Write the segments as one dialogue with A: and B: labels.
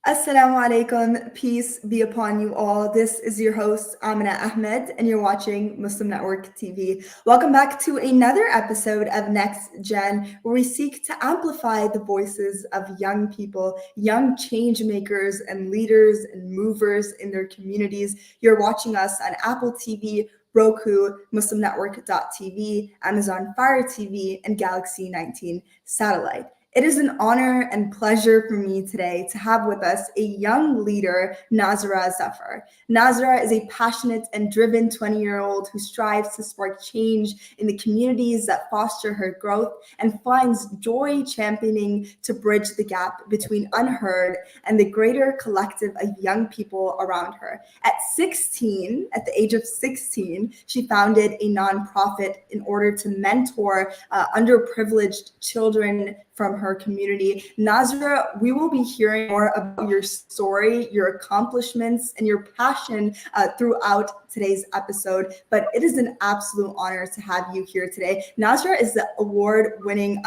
A: Assalamu alaikum, peace be upon you all. This is your host, Aminah Ahmed, and you're watching Muslim Network TV. Welcome back to another episode of NextGen, where we seek to amplify the voices of young people, young change makers and leaders and movers in their communities. You're watching us on Apple TV, Roku, MuslimNetwork.tv, Amazon Fire TV, and Galaxy 19 satellite. It is an honor and pleasure for me today to have with us a young leader, Nazra Zafar. Nazra is a passionate and driven 20-year-old who strives to spark change in the communities that foster her growth and finds joy championing to bridge the gap between unheard and the greater collective of young people around her. At the age of 16, she founded a nonprofit in order to mentor underprivileged children from her community. Nazra, we will be hearing more about your story, your accomplishments, and your passion throughout today's episode, but it is an absolute honor to have you here today. Nazra is the award-winning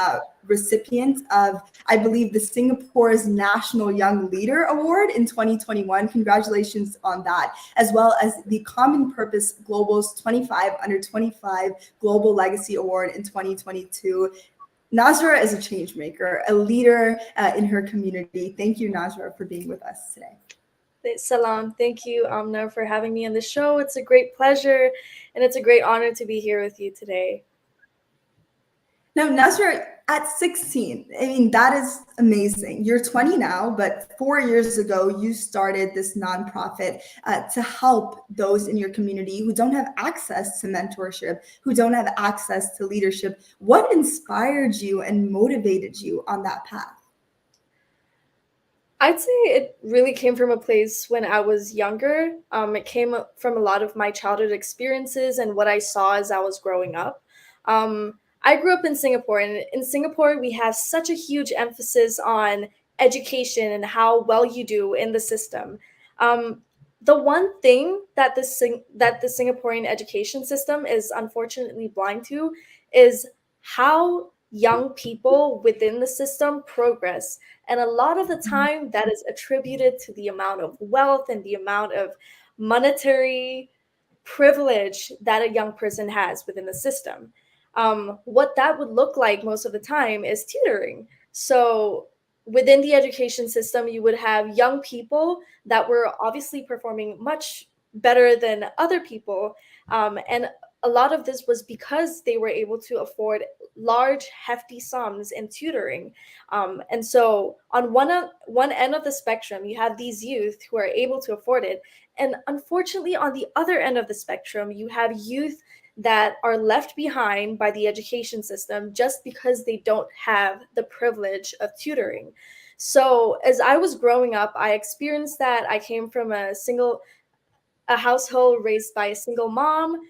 A: recipient of, I believe, the Singapore's National Young Leader Award in 2021. Congratulations on that, as well as the Common Purpose Global's 25 Under 25 Global Legacy Award in 2022. Nazra is a change maker, a leader in her community. Thank you, Nazra, for being with us today.
B: Salam. Thank you, Amna, for having me on the show. It's a great pleasure, and it's a great honor to be here with you today.
A: Now, Nazra, at 16, I mean, that is amazing. You're 20 now, but 4 years ago, you started this nonprofit to help those in your community who don't have access to mentorship, who don't have access to leadership. What inspired you and motivated you on that path?
B: I'd say it really came from a place when I was younger. It came from a lot of my childhood experiences and what I saw as I was growing up. I grew up in Singapore, and in Singapore, we have such a huge emphasis on education and how well you do in the system. The one thing that the Singaporean education system is unfortunately blind to is how young people within the system progress. And a lot of the time, that is attributed to the amount of wealth and the amount of monetary privilege that a young person has within the system. What that would look like most of the time is tutoring. So within the education system, you would have young people that were obviously performing much better than other people. And a lot of this was because they were able to afford large, hefty sums in tutoring. And so on one end of the spectrum, you have these youth who are able to afford it. And unfortunately, on the other end of the spectrum, you have youth that are left behind by the education system just because they don't have the privilege of tutoring. So as I was growing up, I experienced that. I came from a household raised by a single mom.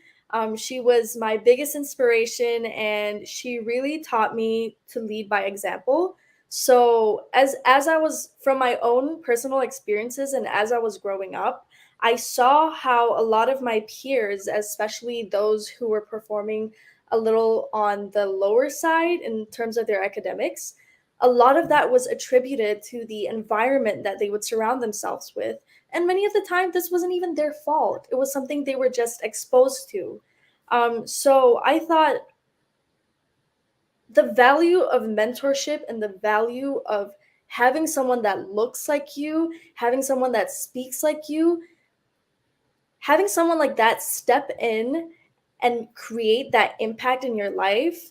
B: She was my biggest inspiration, and she really taught me to lead by example. So as I was, from my own personal experiences and as I was growing up, I saw how a lot of my peers, especially those who were performing a little on the lower side in terms of their academics, a lot of that was attributed to the environment that they would surround themselves with. And many of the time, this wasn't even their fault. It was something they were just exposed to. So I thought the value of mentorship and the value of having someone that looks like you, having someone that speaks like you, having someone like that step in and create that impact in your life,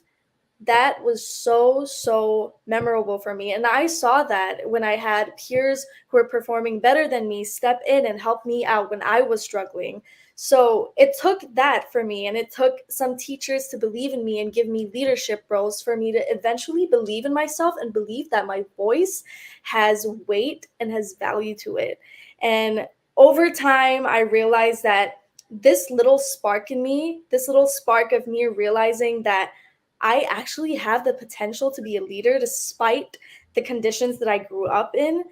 B: that was so memorable for me. And I saw that when I had peers who were performing better than me step in and help me out when I was struggling. So it took that for me, and it took some teachers to believe in me and give me leadership roles for me to eventually believe in myself and believe that my voice has weight and has value to it. And over time, I realized that this little spark in me, this little spark of me realizing that I actually have the potential to be a leader despite the conditions that I grew up in,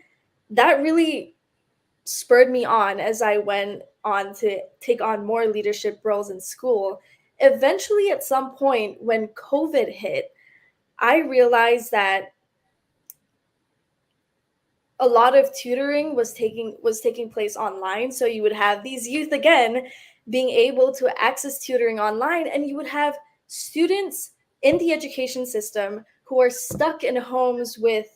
B: that really spurred me on as I went on to take on more leadership roles in school. Eventually, at some point when COVID hit, I realized that a lot of tutoring was taking place online. So you would have these youth again being able to access tutoring online, and you would have students in the education system who are stuck in homes with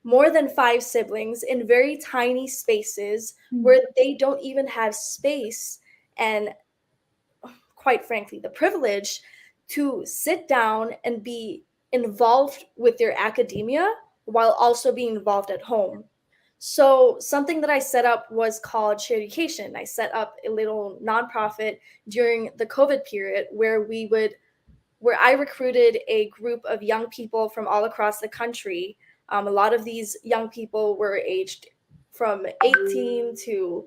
B: more than five siblings in very tiny spaces where they don't even have space and, quite frankly, the privilege to sit down and be involved with their academia while also being involved at home. So, something that I set up was called Share Education. I set up a little nonprofit during the COVID period where I recruited a group of young people from all across the country. A lot of these young people were aged from 18 to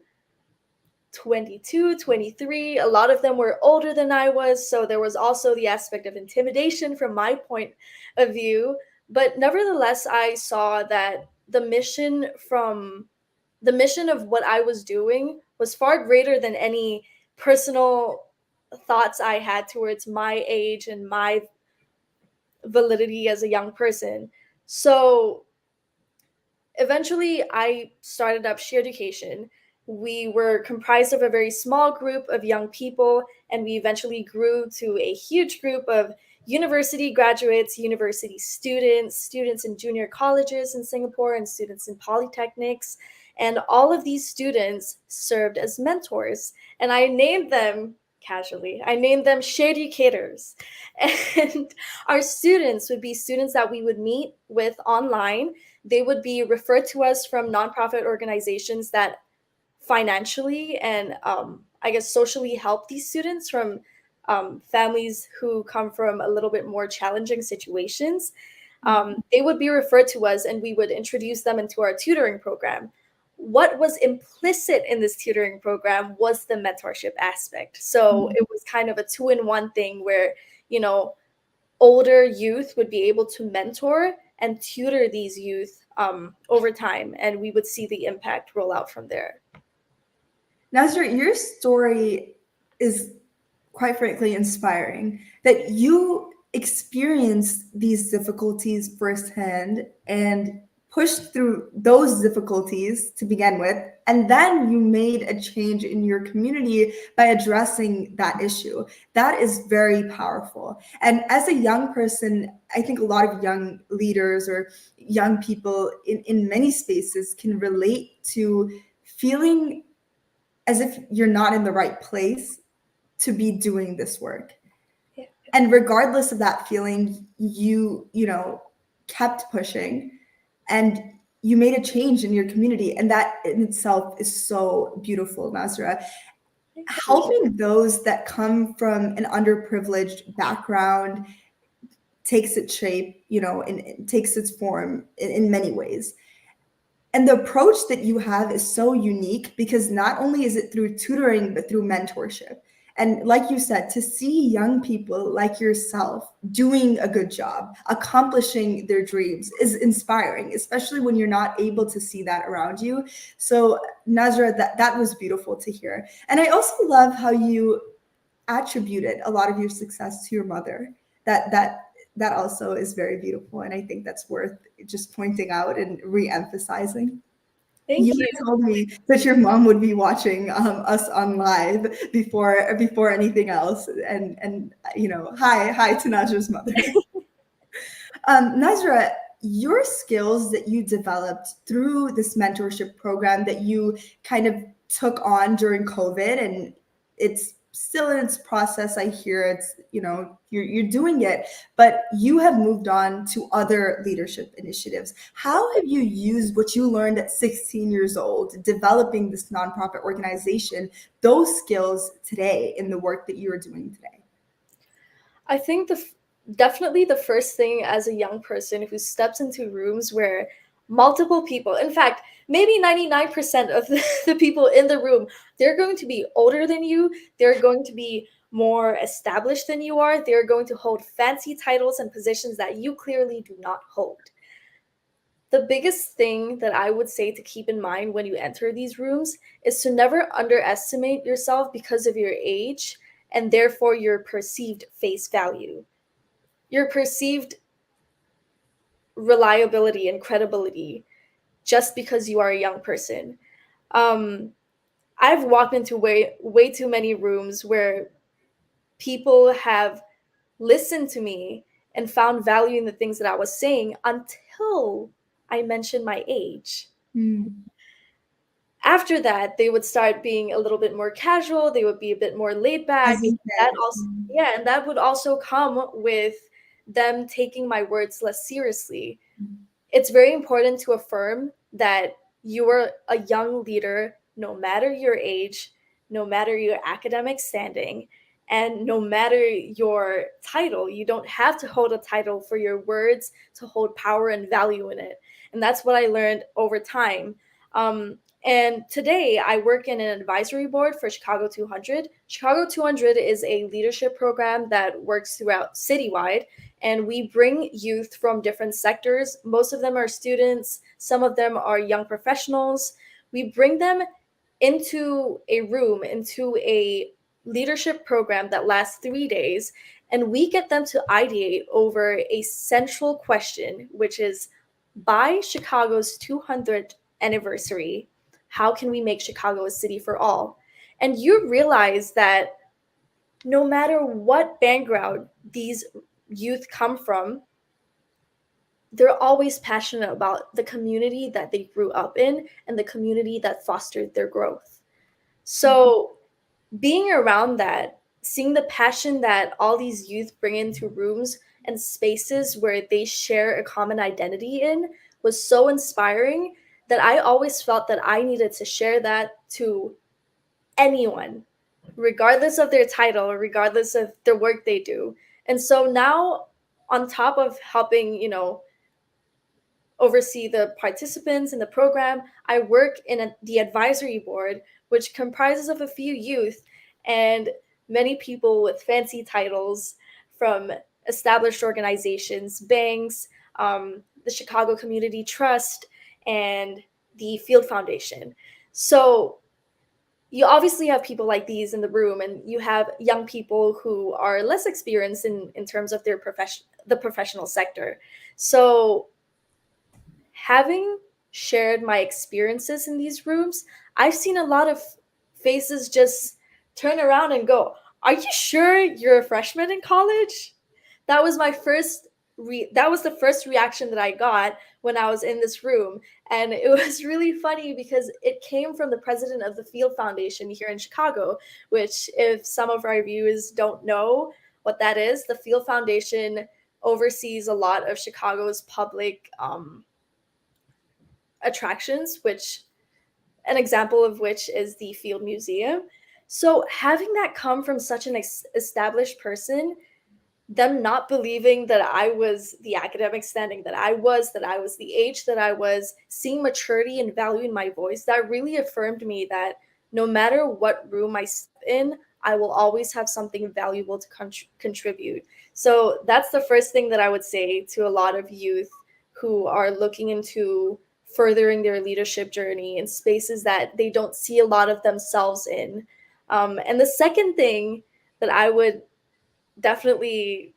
B: 22, 23. A lot of them were older than I was. So there was also the aspect of intimidation from my point of view. But nevertheless, I saw that the mission of what I was doing was far greater than any personal thoughts I had towards my age and my validity as a young person. So eventually I started up She Education. We were comprised of a very small group of young people, and we eventually grew to a huge group of university graduates, university students, students in junior colleges in Singapore, and students in polytechnics. And all of these students served as mentors. And I named them casually, I named them She Educators. And our students would be students that we would meet with online. They would be referred to us from nonprofit organizations that financially and, I guess, socially help these students from families who come from a little bit more challenging situations. They would be referred to us, and we would introduce them into our tutoring program. What was implicit in this tutoring program was the mentorship aspect. So it was kind of a two-in-one thing where, you know, older youth would be able to mentor and tutor these youth over time, and we would see the impact roll out from there.
A: Nazra, your story is quite frankly inspiring, that you experienced these difficulties firsthand and pushed through those difficulties to begin with, and then you made a change in your community by addressing that issue. That is very powerful. And as a young person, I think a lot of young leaders or young people in many spaces can relate to feeling as if you're not in the right place to be doing this work.
B: Yeah.
A: And regardless of that feeling, you kept pushing and you made a change in your community. And that in itself is so beautiful, Nazra. Helping those that come from an underprivileged background takes its shape, and it takes its form in many ways. And the approach that you have is so unique because not only is it through tutoring, but through mentorship. And like you said, to see young people like yourself doing a good job, accomplishing their dreams is inspiring, especially when you're not able to see that around you. So Nazra, that was beautiful to hear. And I also love how you attributed a lot of your success to your mother. That also is very beautiful, and I think that's worth just pointing out and re-emphasizing. You
B: Thank you.
A: told me that your mom would be watching us on live before anything else, and hi to Nazra's mother. Nazra, your skills that you developed through this mentorship program that you kind of took on during COVID, and it's still in its process. I hear it's, you're doing it, but you have moved on to other leadership initiatives. How have you used what you learned at 16 years old, developing this nonprofit organization, those skills today in the work that you are doing today?
B: I think definitely the first thing as a young person who steps into rooms where multiple people, in fact, maybe 99% of the people in the room, they're going to be older than you, they're going to be more established than you are, they're going to hold fancy titles and positions that you clearly do not hold. The biggest thing that I would say to keep in mind when you enter these rooms is to never underestimate yourself because of your age and therefore your perceived face value, your perceived reliability and credibility. just because you are a young person. Um, I've walked into way too many rooms where people have listened to me and found value in the things that I was saying until I mentioned my age.
A: Mm.
B: After that, they would start being a little bit more casual, they would be a bit more laid back. That
A: Hesitant.
B: also, yeah, and that would also come with them taking my words less seriously. It's very important to affirm that you are a young leader, no matter your age, no matter your academic standing, and no matter your title. You don't have to hold a title for your words to hold power and value in it. And that's what I learned over time. And today I work in an advisory board for Chicago 200. Chicago 200 is a leadership program that works throughout citywide, and we bring youth from different sectors. Most of them are students, some of them are young professionals. We bring them into a room, into a leadership program that lasts 3 days, and we get them to ideate over a central question, which is, by Chicago's 200th anniversary, how can we make Chicago a city for all? And you realize that no matter what background these youth come from, they're always passionate about the community that they grew up in and the community that fostered their growth. So, being around that, seeing the passion that all these youth bring into rooms and spaces where they share a common identity in was so inspiring that I always felt that I needed to share that to anyone, regardless of their title, regardless of the work they do. And so now, on top of helping, oversee the participants in the program, I work in the advisory board, which comprises of a few youth and many people with fancy titles from established organizations, banks, the Chicago Community Trust, and the Field Foundation. So you obviously have people like these in the room, and you have young people who are less experienced in terms of their the professional sector. So having shared my experiences in these rooms, I've seen a lot of faces just turn around and go, "Are you sure you're a freshman in college?" That was my first that was the first reaction that I got when I was in this room. And it was really funny because it came from the president of the Field Foundation here in Chicago, which, if some of our viewers don't know what that is, the Field Foundation oversees a lot of Chicago's public attractions, which an example of which is the Field Museum. So having that come from such an established person, them not believing that I was the academic standing that I was the age that I was, seeing maturity and value in my voice, that really affirmed me that no matter what room I step in, I will always have something valuable to contribute. So that's the first thing that I would say to a lot of youth who are looking into furthering their leadership journey in spaces that they don't see a lot of themselves in. And the second thing that definitely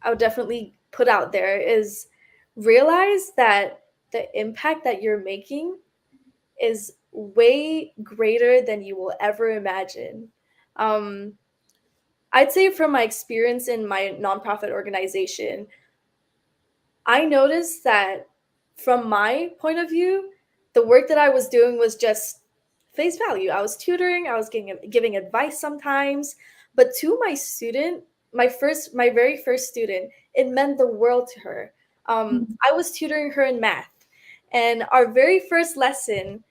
B: I would definitely put out there is realize that the impact that you're making is way greater than you will ever imagine. Um, I'd say from my experience in my nonprofit organization, I noticed that from my point of view, the work that I was doing was just face value. I was tutoring, I was giving advice sometimes, but to my student, my very first student, it meant the world to her. I was tutoring her in math, and our very first lesson,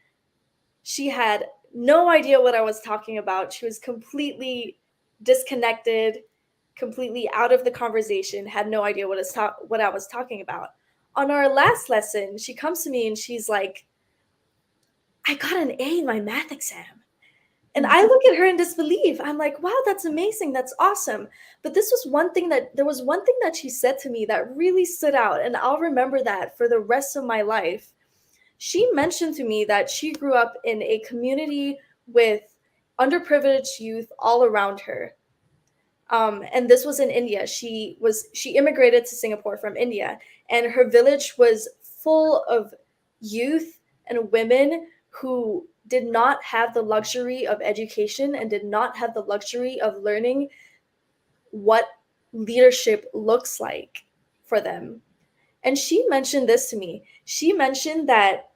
B: she had no idea what I was talking about. She was completely disconnected, completely out of the conversation, had no idea what I was talking about. On our last lesson, she comes to me and she's like, "I got an A in my math exam." And I look at her in disbelief. I'm like, "Wow, that's amazing. That's awesome." But there was one thing that she said to me that really stood out, and I'll remember that for the rest of my life. She mentioned to me that she grew up in a community with underprivileged youth all around her. And this was in India. She immigrated to Singapore from India, and her village was full of youth and women who did not have the luxury of education and did not have the luxury of learning what leadership looks like for them. And she mentioned this to me. She mentioned that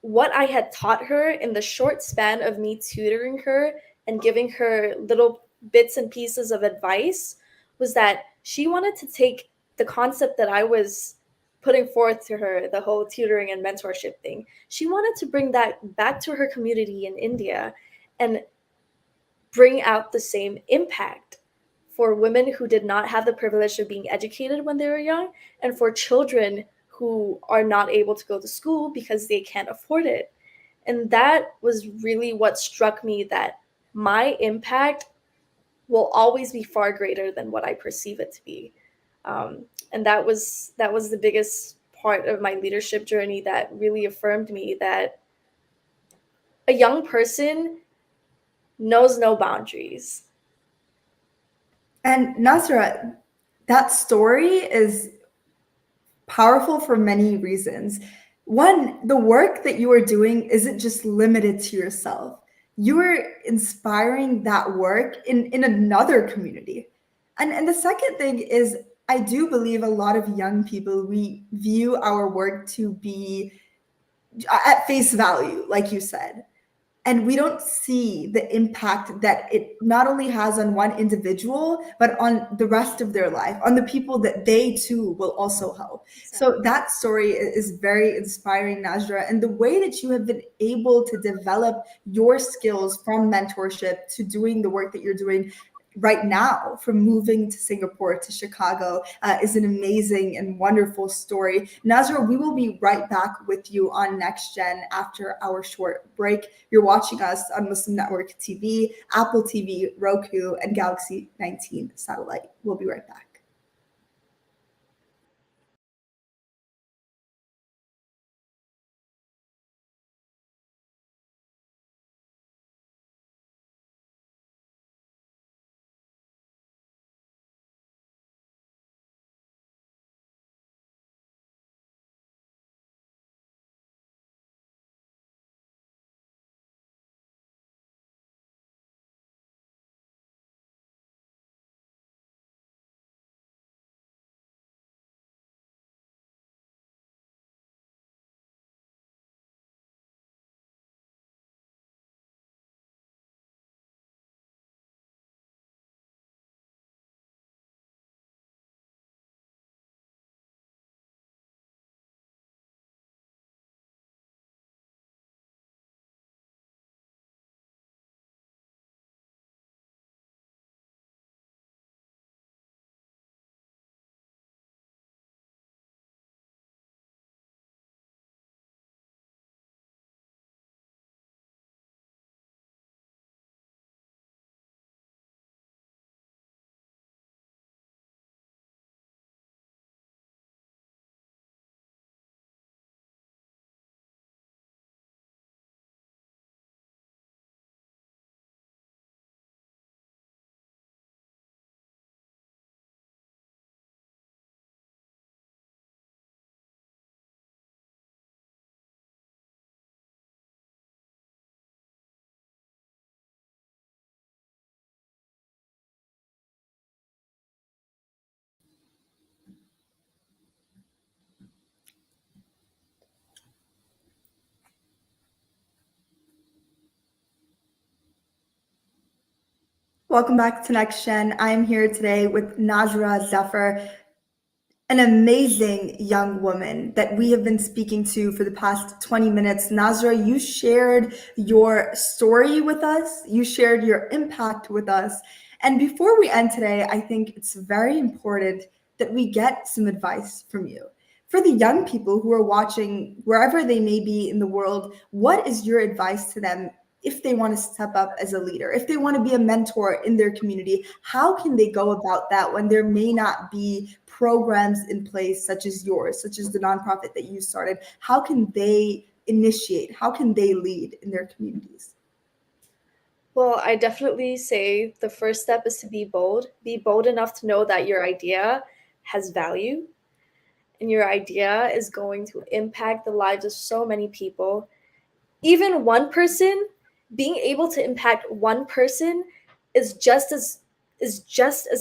B: what I had taught her in the short span of me tutoring her and giving her little bits and pieces of advice was that she wanted to take the concept that I was putting forth to her, the whole tutoring and mentorship thing. She wanted to bring that back to her community in India and bring out the same impact for women who did not have the privilege of being educated when they were young, and for children who are not able to go to school because they can't afford it. And that was really what struck me, that my impact will always be far greater than what I perceive it to be. And that was the biggest part of my leadership journey that really affirmed me that a young person knows no boundaries.
A: And Nazra, that story is powerful for many reasons. One, the work that you are doing isn't just limited to yourself. You are inspiring that work in another community. And the second thing is, I do believe a lot of young people, we view our work to be at face value, like you said, and we don't see the impact that it not only has on one individual but on the rest of their life, on the people that they too will also help. So that story is very inspiring, Nazra, and the way that you have been able to develop your skills from mentorship to doing the work that you're doing right now, from moving to Singapore to Chicago, is an amazing and wonderful story. Nazra, we will be right back with you on NextGen after our short break. You're watching us on Muslim Network TV, Apple TV, Roku, and Galaxy 19 satellite. We'll be right back. Welcome back to NextGen. I'm here today with Nazra Zafar, an amazing young woman that we have been speaking to for the past 20 minutes. Nazra, you shared your story with us, you shared your impact with us. And before we end today, I think it's very important that we get some advice from you. For the young people who are watching, wherever they may be in the world, what is your advice to them if they want to step up as a leader, if they want to be a mentor in their community? How can they go about that when there may not be programs in place such as yours, such as the nonprofit that you started? How can they initiate? How can they lead in their communities?
B: Well, I definitely say the first step is to be bold. Be bold enough to know that your idea has value, and your idea is going to impact the lives of so many people, even one person, being able to impact one person is just as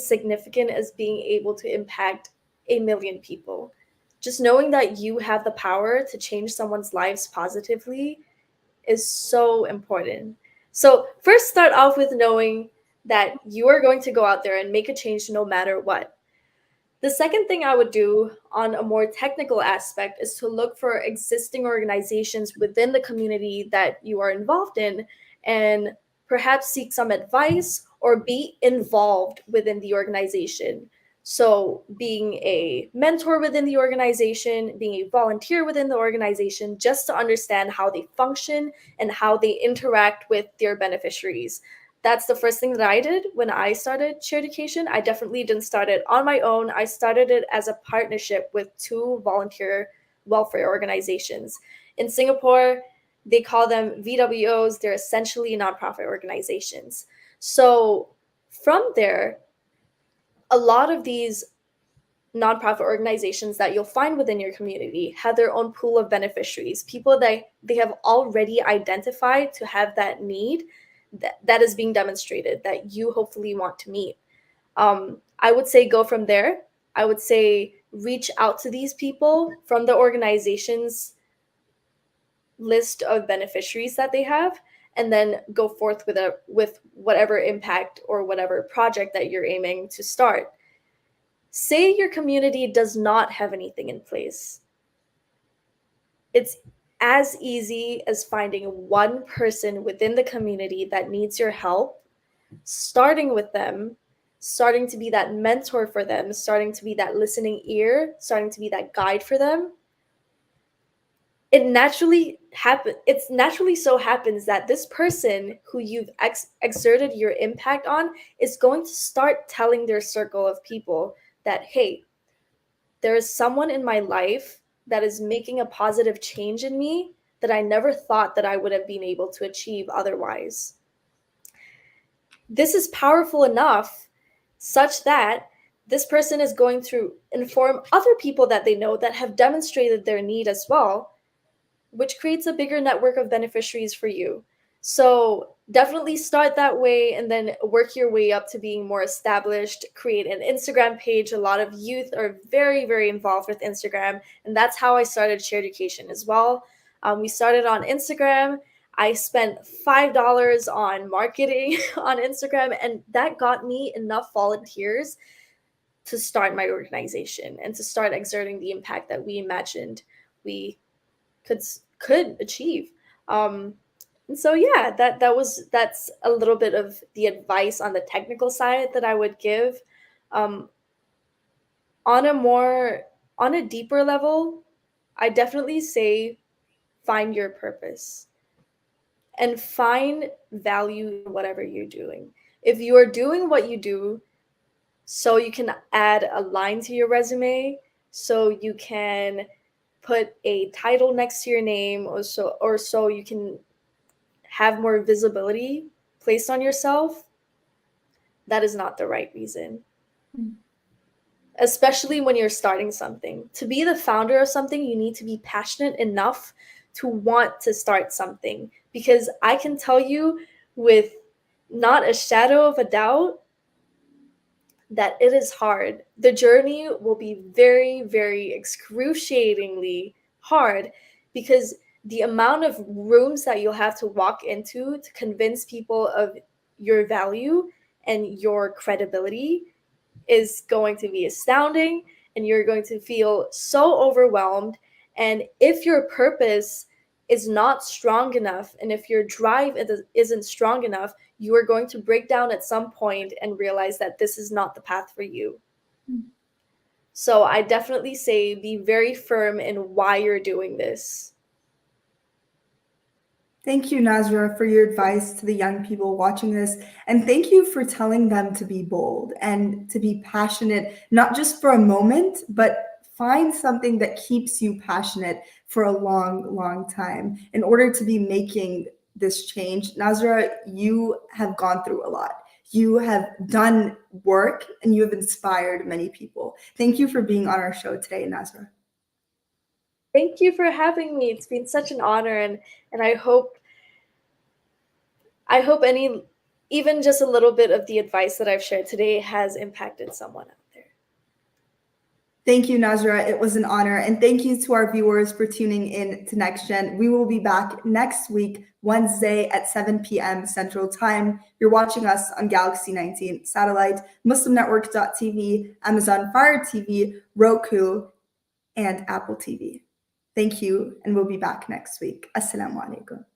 B: significant as being able to impact a million people. Just knowing that you have the power to change someone's lives positively is so important. So, first start off with knowing that you are going to go out there and make a change no matter what. The second thing I would do on a more technical aspect is to look for existing organizations within the community that you are involved in and perhaps seek some advice or be involved within the organization. So, being a mentor within the organization, being a volunteer within the organization, just to understand how they function and how they interact with their beneficiaries. That's the first thing that I did when I started Share Education. I definitely didn't start it on my own. I started it as a partnership with two volunteer welfare organizations. In Singapore, they call them VWOs. They're essentially nonprofit organizations. So from there, a lot of these nonprofit organizations that you'll find within your community have their own pool of beneficiaries, people that they have already identified to have that need that is being demonstrated that you hopefully want to meet. I would say go from there. I would say reach out to these people from the organization's list of beneficiaries that they have, and then go forth with whatever impact or whatever project that you're aiming to start. Say your community does not have anything in place. It's as easy as finding one person within the community that needs your help, starting with them, starting to be that mentor for them, starting to be that listening ear, starting to be that guide for them. It naturally so happens that this person who you've exerted your impact on is going to start telling their circle of people that, hey, there is someone in my life that is making a positive change in me that I never thought that I would have been able to achieve otherwise. This is powerful enough such that this person is going to inform other people that they know that have demonstrated their need as well, which creates a bigger network of beneficiaries for you. So definitely start that way and then work your way up to being more established. Create an Instagram page. A lot of youth are very, very involved with Instagram. And that's how I started Share Education as well. We started on Instagram. I spent $5 on marketing on Instagram, and that got me enough volunteers to start my organization and to start exerting the impact that we imagined we could achieve. And so yeah, that's a little bit of the advice on the technical side that I would give. Um, on a deeper level, I definitely say find your purpose and find value in whatever you're doing. If you are doing what you do so you can add a line to your resume, so you can put a title next to your name, or so you can have more visibility placed on yourself, that is not the right reason. Especially when you're starting something. To be the founder of something, you need to be passionate enough to want to start something. Because I can tell you with not a shadow of a doubt that it is hard. The journey will be very, very excruciatingly hard because the amount of rooms that you'll have to walk into to convince people of your value and your credibility is going to be astounding, and you're going to feel so overwhelmed. And if your purpose is not strong enough, and if your drive isn't strong enough, you are going to break down at some point and realize that this is not the path for you. So I definitely say be very firm in why you're doing this.
A: Thank you, Nazra, for your advice to the young people watching this. And thank you for telling them to be bold and to be passionate, not just for a moment, but find something that keeps you passionate for a long, long time in order to be making this change. Nazra, you have gone through a lot. You have done work and you have inspired many people. Thank you for being on our show today, Nazra.
B: Thank you for having me. It's been such an honor, and I hope any even just a little bit of the advice that I've shared today has impacted someone out there.
A: Thank you, Nazra. It was an honor. And thank you to our viewers for tuning in to NextGen. We will be back next week, Wednesday at 7 p.m. Central Time. You're watching us on Galaxy 19 satellite, MuslimNetwork.tv, Amazon Fire TV, Roku, and Apple TV. Thank you, and we'll be back next week. Assalamu alaikum.